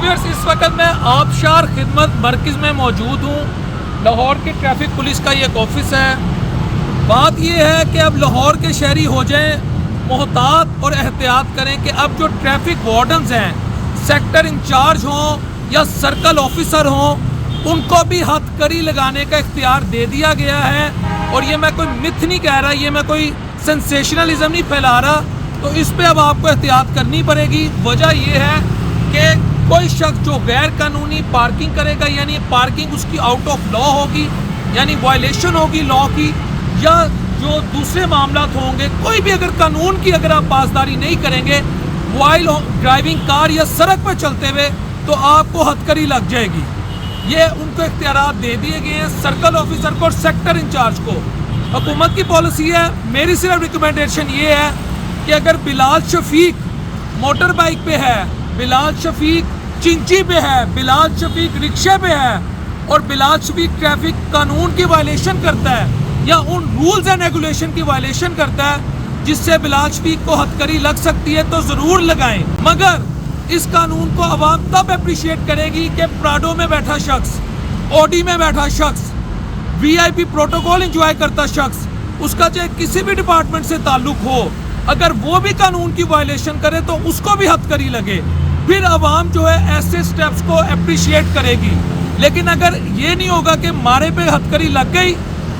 Viewers اس وقت میں آبشار خدمت مرکز میں موجود ہوں۔ لاہور کی ٹریفک پولیس کا یہ ایک آفس ہے۔ بات یہ ہے کہ اب لاہور کے شہری ہو جائیں محتاط اور احتیاط کریں کہ اب جو ٹریفک وارڈنز ہیں، سیکٹر انچارج ہوں یا سرکل آفیسر ہوں، ان کو بھی ہتھ کڑی لگانے کا اختیار دے دیا گیا ہے۔ اور یہ میں کوئی متھ نہیں کہہ رہا، یہ میں کوئی سینسیشنلزم نہیں پھیلا رہا، تو اس پہ اب آپ کو احتیاط کرنی پڑے گی۔ وجہ یہ ہے کہ کوئی شخص جو غیر قانونی پارکنگ کرے گا، یعنی پارکنگ اس کی آؤٹ آف لا ہوگی، یعنی وائلیشن ہوگی لا کی، یا جو دوسرے معاملات ہوں گے، کوئی بھی اگر قانون کی اگر آپ پاسداری نہیں کریں گے وائل ڈرائیونگ کار یا سڑک پہ چلتے ہوئے، تو آپ کو ہتھکڑی لگ جائے گی۔ یہ ان کو اختیارات دے دیے گئے ہیں، سرکل آفیسر کو اور سیکٹر انچارج کو۔ حکومت کی پالیسی ہے، میری صرف ریکمنڈیشن یہ ہے کہ اگر بلال شفیق موٹر بائک پہ ہے، بلال شفیق چنچی پہ ہے، بلال شفیق رکشے پہ ہے، اور بلال شفیق ٹریفک قانون کی وائلیشن کرتا ہے یا ان رولز اینڈ ریگولیشن کی وائلیشن کرتا ہے جس سے بلال شفیق کو ہتھکڑی لگ سکتی ہے، تو ضرور لگائیں۔ مگر اس قانون کو عوام تب اپریشیٹ کرے گی کہ پراڈو میں بیٹھا شخص، اوڈی میں بیٹھا شخص، وی آئی پی پروٹوکول انجوائے کرتا شخص، اس کا چاہے کسی بھی ڈپارٹمنٹ سے تعلق ہو، اگر وہ بھی قانون کی وائلیشن کرے تو اس کو بھی ہتھکڑی لگے، پھر عوام جو ہے ایسے سٹیپس کو اپریشیٹ کرے گی۔ لیکن اگر یہ نہیں ہوگا کہ مارے پہ ہتھکڑی لگ گئی،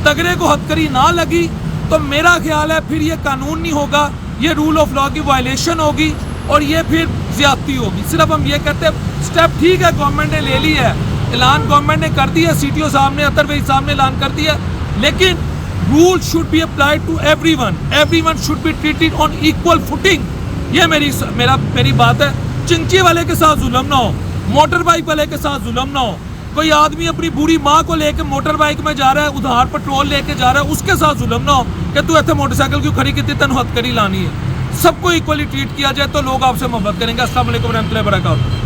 تگڑے کو ہتھکڑی نہ لگی، تو میرا خیال ہے پھر یہ قانون نہیں ہوگا، یہ رول آف لا کی وائلیشن ہوگی اور یہ پھر زیادتی ہوگی۔ صرف ہم یہ کہتے ہیں سٹیپ ٹھیک ہے گورنمنٹ نے لے لی ہے، اعلان گورنمنٹ نے کر دیا، سی ٹی او صاحب نے، اطہر بھائی صاحب نے اعلان کر دیا، لیکن rule should be applied to everyone should be treated on equal footing. یہ میری بات ہے۔ چنچی والے کے ساتھ ظلم نہ ہو، موٹر بائک والے کے ساتھ ظلم نہ ہو۔ کوئی آدمی اپنی بوڑھی ماں کو لے کے موٹر بائک میں جا رہا ہے، ادھار پٹرول لے کے جا رہا ہے، اس کے ساتھ ظلم نہ ہو کہ تو ایتھے موٹر سائیکل کیوں کھڑی کی تینوں ہتھکڑی لانی ہے۔ سب کو ایکولی ٹریٹ کیا جائے تو لوگ آپ سے محبت کریں گے۔ السلام علیکم ورحمۃ اللہ وبرکاتہ۔